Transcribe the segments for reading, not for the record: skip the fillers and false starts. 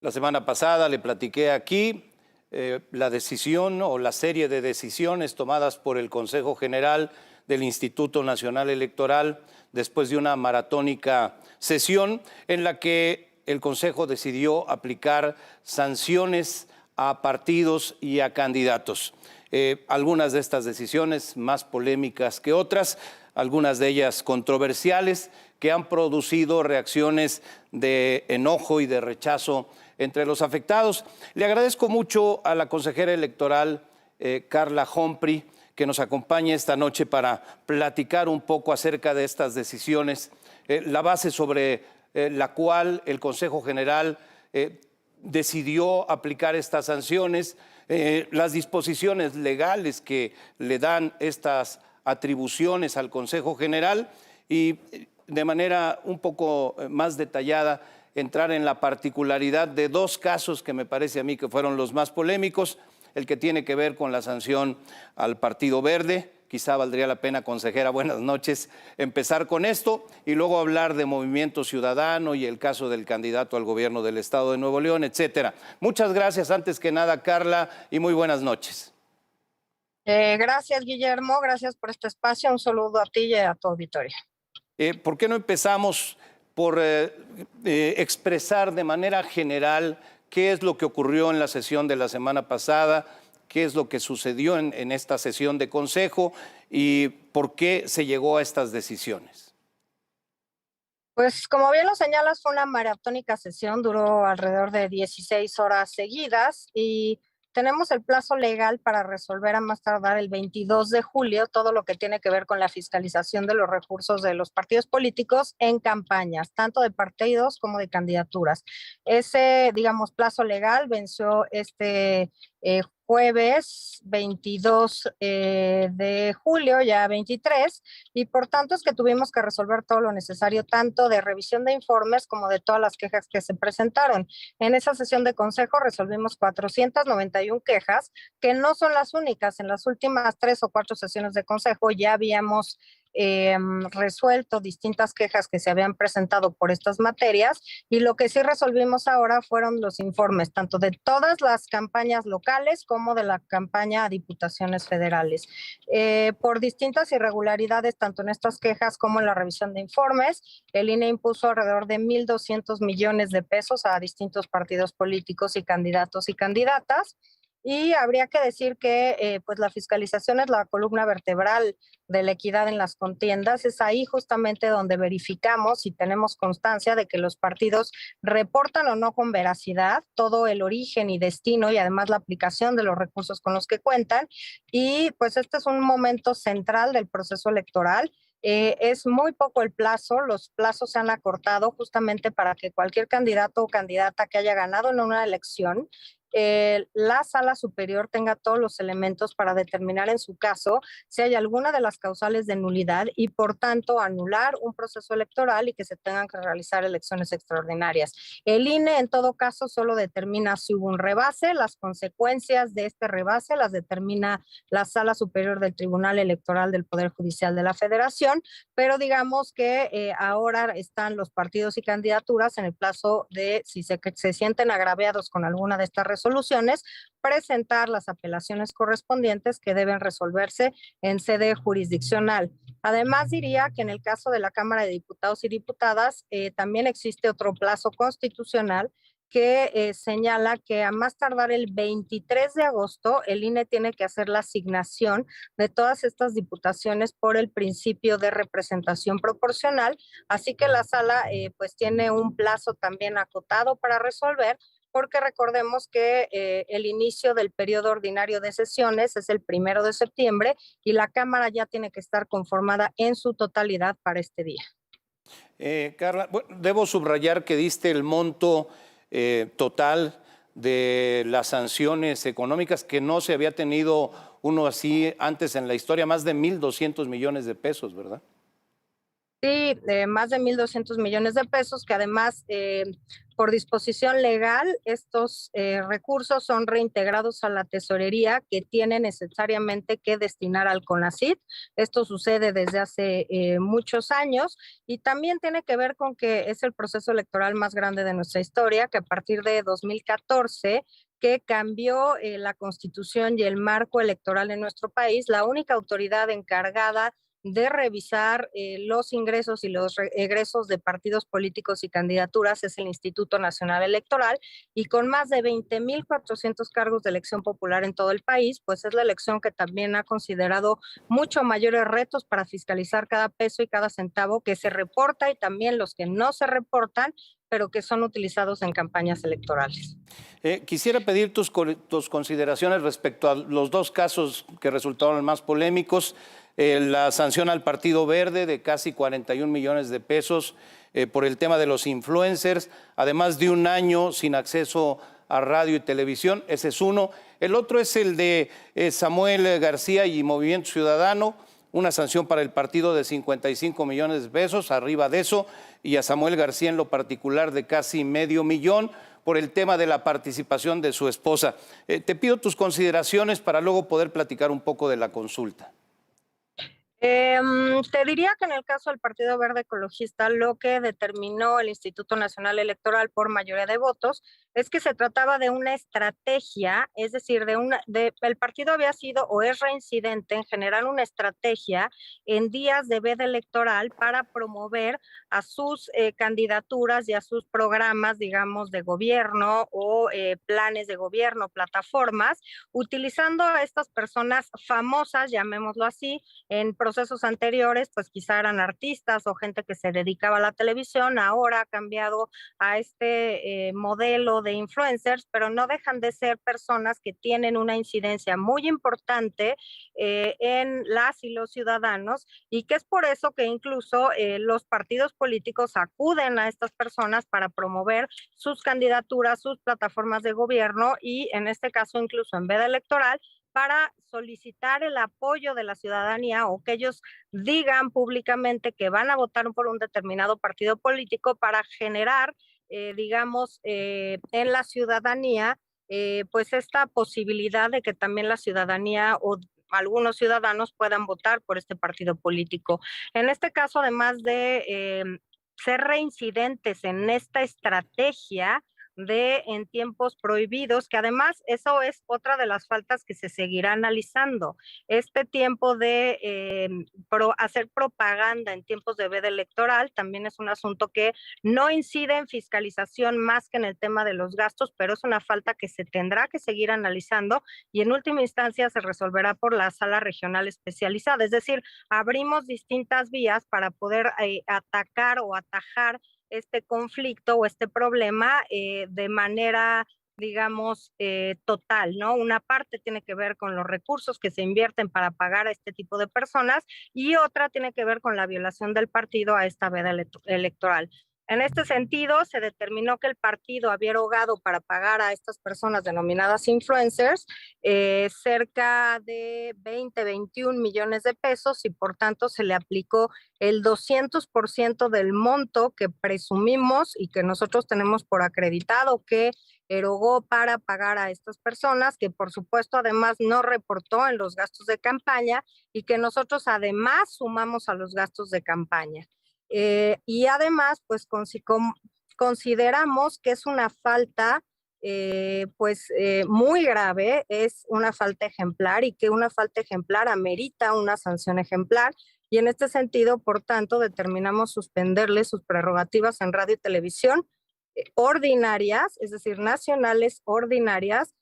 La semana pasada le platiqué aquí la decisión o la serie de decisiones tomadas por el Consejo General del Instituto Nacional Electoral después de una maratónica sesión en la que el Consejo decidió aplicar sanciones a partidos y a candidatos. Algunas de estas decisiones más polémicas que otras, algunas de ellas controversiales, que han producido reacciones de enojo y de rechazo entre los afectados. Le agradezco mucho a la consejera electoral Carla Humphrey que nos acompañe esta noche para platicar un poco acerca de estas decisiones, la base sobre la cual el Consejo General decidió aplicar estas sanciones, las disposiciones legales que le dan estas atribuciones al Consejo General y de manera un poco más detallada entrar en la particularidad de dos casos que me parece a mí que fueron los más polémicos, el que tiene que ver con la sanción al Partido Verde. Quizá valdría la pena, consejera, buenas noches, empezar con esto y luego hablar de Movimiento Ciudadano y el caso del candidato al gobierno del Estado de Nuevo León, etcétera. Muchas gracias, antes que nada, Carla, y muy buenas noches. Gracias, Guillermo, gracias por este espacio. Un saludo a ti y a tu auditorio. ¿Por qué no empezamos por expresar de manera general qué es lo que ocurrió en la sesión de la semana pasada, qué es lo que sucedió en esta sesión de consejo y por qué se llegó a estas decisiones? Pues como bien lo señalas, fue una maratónica sesión, duró alrededor de 16 horas seguidas y tenemos el plazo legal para resolver a más tardar el 22 de julio todo lo que tiene que ver con la fiscalización de los recursos de los partidos políticos en campañas, tanto de partidos como de candidaturas. Ese, digamos, plazo legal venció jueves 22 de julio, ya 23, y por tanto es que tuvimos que resolver todo lo necesario, tanto de revisión de informes como de todas las quejas que se presentaron. En esa sesión de consejo resolvimos 491 quejas, que no son las únicas. En las últimas 3 o 4 sesiones de consejo ya habíamos resuelto distintas quejas que se habían presentado por estas materias, y lo que sí resolvimos ahora fueron los informes, tanto de todas las campañas locales como de la campaña a diputaciones federales. Por distintas irregularidades, tanto en estas quejas como en la revisión de informes, el INE impuso alrededor de 1,200 millones de pesos a distintos partidos políticos y candidatos y candidatas. Y habría que decir que pues la fiscalización es la columna vertebral de la equidad en las contiendas. Es ahí justamente donde verificamos y tenemos constancia de que los partidos reportan o no con veracidad todo el origen y destino y además la aplicación de los recursos con los que cuentan. Y pues este es un momento central del proceso electoral. Es muy poco el plazo, los plazos se han acortado justamente para que cualquier candidato o candidata que haya ganado en una elección, la sala superior tenga todos los elementos para determinar en su caso si hay alguna de las causales de nulidad y por tanto anular un proceso electoral y que se tengan que realizar elecciones extraordinarias. El INE en todo caso solo determina si hubo un rebase, las consecuencias de este rebase las determina la sala superior del Tribunal Electoral del Poder Judicial de la Federación, pero digamos que ahora están los partidos y candidaturas en el plazo de, si se sienten agraviados con alguna de estas resoluciones, presentar las apelaciones correspondientes que deben resolverse en sede jurisdiccional. Además, diría que en el caso de la Cámara de Diputados y Diputadas también existe otro plazo constitucional que señala que a más tardar el 23 de agosto el INE tiene que hacer la asignación de todas estas diputaciones por el principio de representación proporcional, así que la sala pues tiene un plazo también acotado para resolver, porque recordemos que el inicio del periodo ordinario de sesiones es el 1 de septiembre y la Cámara ya tiene que estar conformada en su totalidad para este día. Carla, bueno, debo subrayar que diste el monto total de las sanciones económicas, que no se había tenido uno así antes en la historia, más de 1,200 millones de pesos, ¿verdad? Sí, más de 1.200 millones de pesos, que además, por disposición legal, estos recursos son reintegrados a la tesorería que tiene necesariamente que destinar al CONACYT. Esto sucede desde hace muchos años y también tiene que ver con que es el proceso electoral más grande de nuestra historia, que a partir de 2014 que cambió la constitución y el marco electoral en nuestro país, la única autoridad encargada de revisar los ingresos y los egresos de partidos políticos y candidaturas es el Instituto Nacional Electoral, y con más de 20.400 cargos de elección popular en todo el país, pues es la elección que también ha considerado mucho mayores retos para fiscalizar cada peso y cada centavo que se reporta y también los que no se reportan, pero que son utilizados en campañas electorales. Quisiera pedir tus consideraciones respecto a los dos casos que resultaron más polémicos. La sanción al Partido Verde de casi 41 millones de pesos por el tema de los influencers, además de un año sin acceso a radio y televisión. Ese es uno. El otro es el de Samuel García y Movimiento Ciudadano, una sanción para el partido de 55 millones de pesos, arriba de eso, y a Samuel García en lo particular de casi $500,000 por el tema de la participación de su esposa. Te pido tus consideraciones para luego poder platicar un poco de la consulta. Te diría que en el caso del Partido Verde Ecologista, lo que determinó el Instituto Nacional Electoral por mayoría de votos es que se trataba de una estrategia, es decir, el partido había sido o es reincidente en generar una estrategia en días de veda electoral para promover a sus candidaturas y a sus programas, digamos, de gobierno o planes de gobierno, plataformas, utilizando a estas personas famosas, llamémoslo así, en procesos anteriores, pues quizá eran artistas o gente que se dedicaba a la televisión, ahora ha cambiado a este modelo de influencers, pero no dejan de ser personas que tienen una incidencia muy importante en las y los ciudadanos, y que es por eso que incluso los partidos políticos acuden a estas personas para promover sus candidaturas, sus plataformas de gobierno y en este caso incluso en veda electoral, para solicitar el apoyo de la ciudadanía o que ellos digan públicamente que van a votar por un determinado partido político para generar, digamos, en la ciudadanía, pues esta posibilidad de que también la ciudadanía o algunos ciudadanos puedan votar por este partido político. En este caso, además de ser reincidentes en esta estrategia, de en tiempos prohibidos, que además eso es otra de las faltas que se seguirá analizando. Este tiempo de hacer propaganda en tiempos de veda electoral también es un asunto que no incide en fiscalización más que en el tema de los gastos, pero es una falta que se tendrá que seguir analizando y en última instancia se resolverá por la sala regional especializada. Es decir, abrimos distintas vías para poder atacar o atajar este conflicto o este problema de manera, digamos, total, ¿no? Una parte tiene que ver con los recursos que se invierten para pagar a este tipo de personas y otra tiene que ver con la violación del partido a esta veda electoral. En este sentido, se determinó que el partido había erogado para pagar a estas personas denominadas influencers cerca de 21 millones de pesos y por tanto se le aplicó el 200% del monto que presumimos y que nosotros tenemos por acreditado que erogó para pagar a estas personas, que por supuesto además no reportó en los gastos de campaña y que nosotros además sumamos a los gastos de campaña. Y además, pues consideramos que es una falta muy grave, es una falta ejemplar y que una falta ejemplar amerita una sanción ejemplar. Y en este sentido, por tanto, determinamos suspenderle sus prerrogativas en radio y televisión ordinarias, es decir, nacionales ordinarias,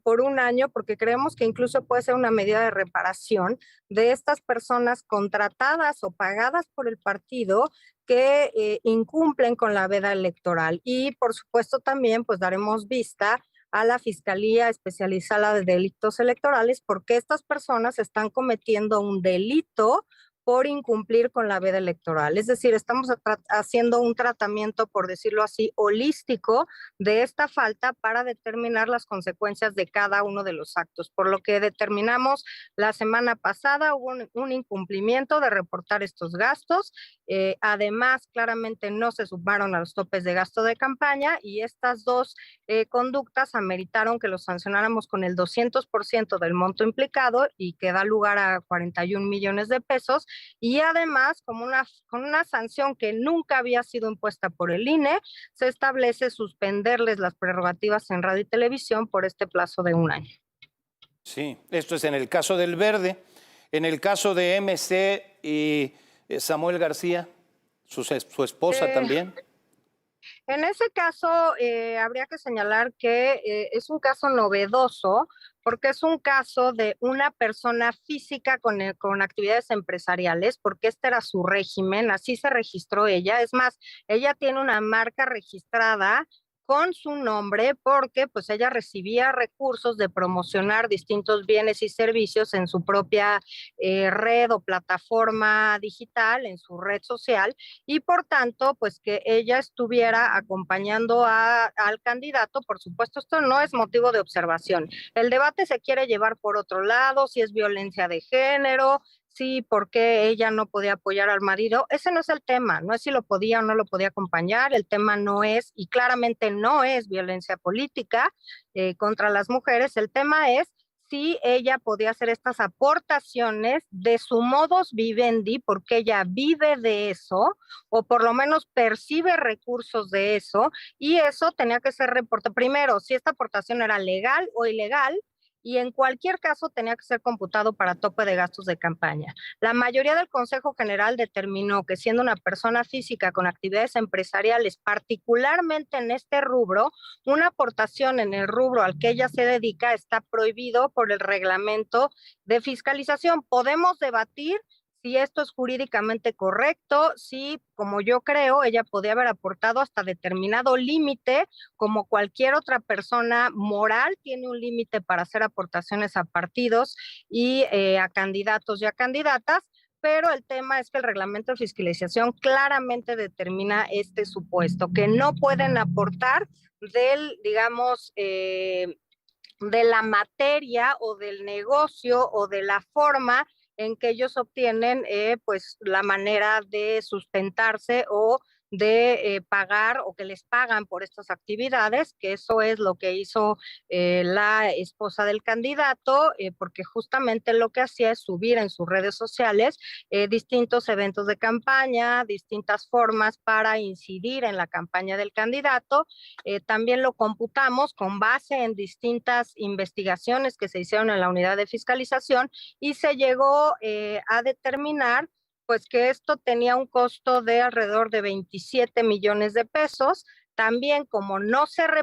por un año, porque creemos que incluso puede ser una medida de reparación de estas personas contratadas o pagadas por el partido que incumplen con la veda electoral. Y por supuesto también pues daremos vista a la Fiscalía Especializada de Delitos Electorales porque estas personas están cometiendo un delito por incumplir con la veda electoral. Es decir, estamos haciendo un tratamiento, por decirlo así, holístico de esta falta para determinar las consecuencias de cada uno de los actos. Por lo que determinamos la semana pasada, hubo un incumplimiento de reportar estos gastos. Además, claramente no se sumaron a los topes de gasto de campaña y estas dos conductas ameritaron que los sancionáramos con el 200% del monto implicado y que da lugar a 41 millones de pesos. Y además, con una sanción que nunca había sido impuesta por el INE, se establece suspenderles las prerrogativas en radio y televisión por este plazo de 1 año. Sí, esto es en el caso del Verde. En el caso de MC y Samuel García, su esposa también. En ese caso, habría que señalar que es un caso novedoso porque es un caso de una persona física con actividades empresariales, porque este era su régimen, así se registró ella. Es más, ella tiene una marca registrada con su nombre porque pues ella recibía recursos de promocionar distintos bienes y servicios en su propia red o plataforma digital, en su red social, y por tanto, pues que ella estuviera acompañando al candidato. Por supuesto, esto no es motivo de observación. El debate se quiere llevar por otro lado, si es violencia de género, sí, por qué ella no podía apoyar al marido. Ese no es el tema, no es si lo podía o no lo podía acompañar, el tema no es, y claramente no es violencia política contra las mujeres, el tema es si ella podía hacer estas aportaciones de su modus vivendi, porque ella vive de eso, o por lo menos percibe recursos de eso, y eso tenía que ser reportado. Primero, si esta aportación era legal o ilegal, y en cualquier caso tenía que ser computado para tope de gastos de campaña. La mayoría del Consejo General determinó que siendo una persona física con actividades empresariales, particularmente en este rubro, una aportación en el rubro al que ella se dedica está prohibido por el reglamento de fiscalización. Podemos debatir si esto es jurídicamente correcto, si, como yo creo, ella podía haber aportado hasta determinado límite, como cualquier otra persona moral tiene un límite para hacer aportaciones a partidos y a candidatos y a candidatas, pero el tema es que el reglamento de fiscalización claramente determina este supuesto, que no pueden aportar del, digamos, de la materia o del negocio o de la forma en que ellos obtienen pues la manera de sustentarse o de pagar o que les pagan por estas actividades, que eso es lo que hizo la esposa del candidato, porque justamente lo que hacía es subir en sus redes sociales distintos eventos de campaña, distintas formas para incidir en la campaña del candidato. También lo computamos con base en distintas investigaciones que se hicieron en la unidad de fiscalización y se llegó a determinar pues que esto tenía un costo de alrededor de 27 millones de pesos. También como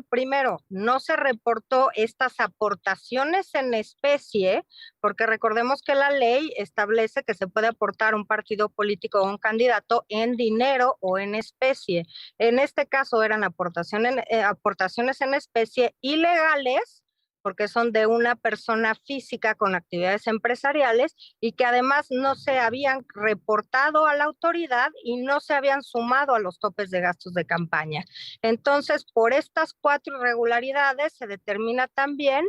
primero no se reportó estas aportaciones en especie, porque recordemos que la ley establece que se puede aportar un partido político o un candidato en dinero o en especie. En este caso eran aportaciones en especie ilegales, porque son de una persona física con actividades empresariales y que además no se habían reportado a la autoridad y no se habían sumado a los topes de gastos de campaña. Entonces, por estas 4 irregularidades se determina también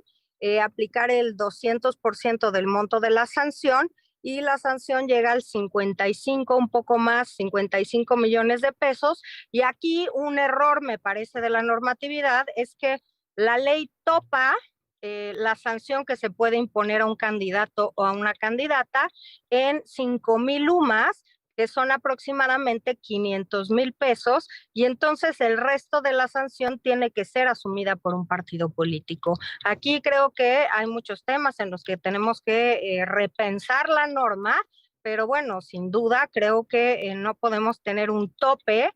aplicar el 200% del monto de la sanción, y la sanción llega al 55, un poco más, 55 millones de pesos. Y aquí un error, me parece, de la normatividad es que la ley topa la sanción que se puede imponer a un candidato o a una candidata en 5,000 UMAS, que son aproximadamente 500,000 pesos, y entonces el resto de la sanción tiene que ser asumida por un partido político. Aquí creo que hay muchos temas en los que tenemos que repensar la norma, pero bueno, sin duda creo que no podemos tener un tope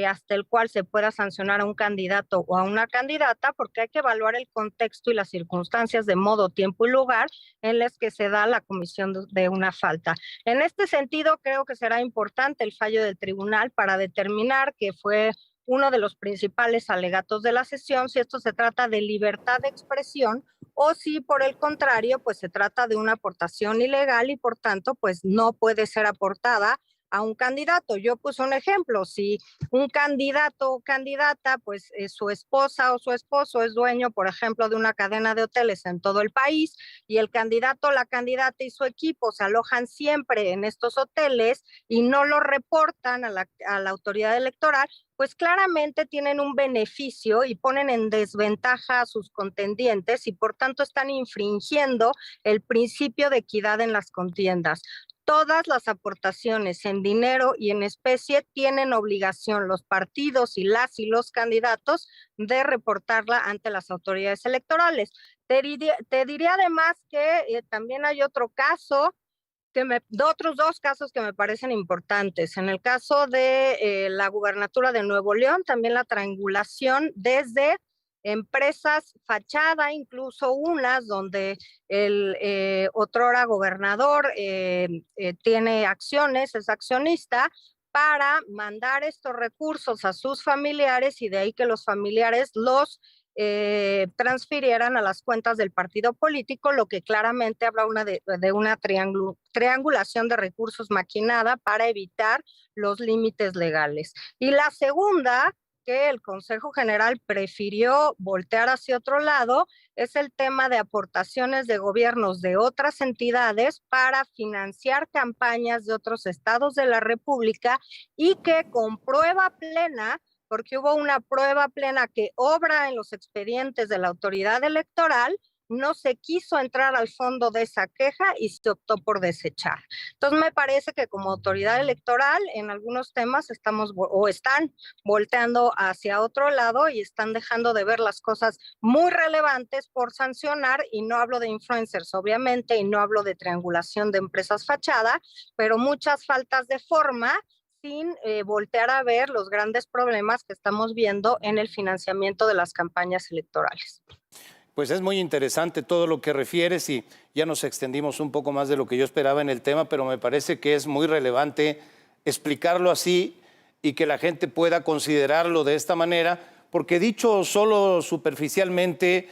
hasta el cual se pueda sancionar a un candidato o a una candidata, porque hay que evaluar el contexto y las circunstancias de modo, tiempo y lugar en las que se da la comisión de una falta. En este sentido, creo que será importante el fallo del tribunal para determinar que fue uno de los principales alegatos de la sesión, si esto se trata de libertad de expresión o si por el contrario, pues se trata de una aportación ilegal y por tanto, pues no puede ser aportada a un candidato. Yo puse un ejemplo, si un candidato o candidata, pues su esposa o su esposo es dueño, por ejemplo, de una cadena de hoteles en todo el país y el candidato, la candidata y su equipo se alojan siempre en estos hoteles y no lo reportan a la autoridad electoral, pues claramente tienen un beneficio y ponen en desventaja a sus contendientes y por tanto están infringiendo el principio de equidad en las contiendas. Todas las aportaciones en dinero y en especie tienen obligación los partidos y los candidatos de reportarla ante las autoridades electorales. Te diría además que también hay otro caso otros dos casos que me parecen importantes. En el caso de la gubernatura de Nuevo León, también la triangulación desde empresas fachada, incluso unas donde el otrora gobernador tiene acciones, es accionista, para mandar estos recursos a sus familiares y de ahí que los familiares los transfirieran a las cuentas del partido político, lo que claramente habla de una triangulación de recursos maquinada para evitar los límites legales. Y la segunda, que el Consejo General prefirió voltear hacia otro lado, es el tema de aportaciones de gobiernos de otras entidades para financiar campañas de otros estados de la República y que con prueba plena, porque hubo una prueba plena que obra en los expedientes de la autoridad electoral, no se quiso entrar al fondo de esa queja y se optó por desechar. Entonces me parece que como autoridad electoral en algunos temas están volteando hacia otro lado y están dejando de ver las cosas muy relevantes por sancionar, y no hablo de influencers obviamente y no hablo de triangulación de empresas fachada, pero muchas faltas de forma sin voltear a ver los grandes problemas que estamos viendo en el financiamiento de las campañas electorales. Pues es muy interesante todo lo que refieres y ya nos extendimos un poco más de lo que yo esperaba en el tema, pero me parece que es muy relevante explicarlo así y que la gente pueda considerarlo de esta manera, porque dicho solo superficialmente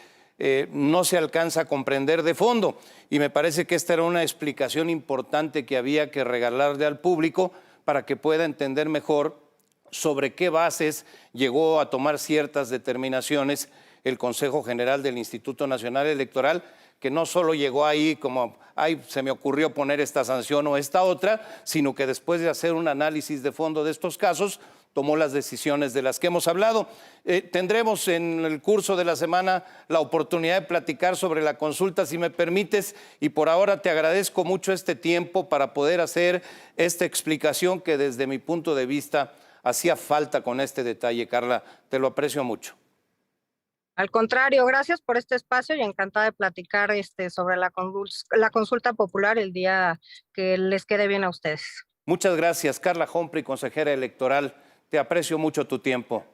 no se alcanza a comprender de fondo. Y me parece que esta era una explicación importante que había que regalarle al público para que pueda entender mejor sobre qué bases llegó a tomar ciertas determinaciones el Consejo General del Instituto Nacional Electoral, que no solo llegó ahí como, ay, se me ocurrió poner esta sanción o esta otra, sino que después de hacer un análisis de fondo de estos casos, tomó las decisiones de las que hemos hablado. Tendremos en el curso de la semana la oportunidad de platicar sobre la consulta, si me permites, y por ahora te agradezco mucho este tiempo para poder hacer esta explicación que desde mi punto de vista hacía falta con este detalle, Carla. Te lo aprecio mucho. Al contrario, gracias por este espacio y encantada de platicar sobre la consulta popular el día que les quede bien a ustedes. Muchas gracias, Carla Humphrey, consejera electoral. Te aprecio mucho tu tiempo.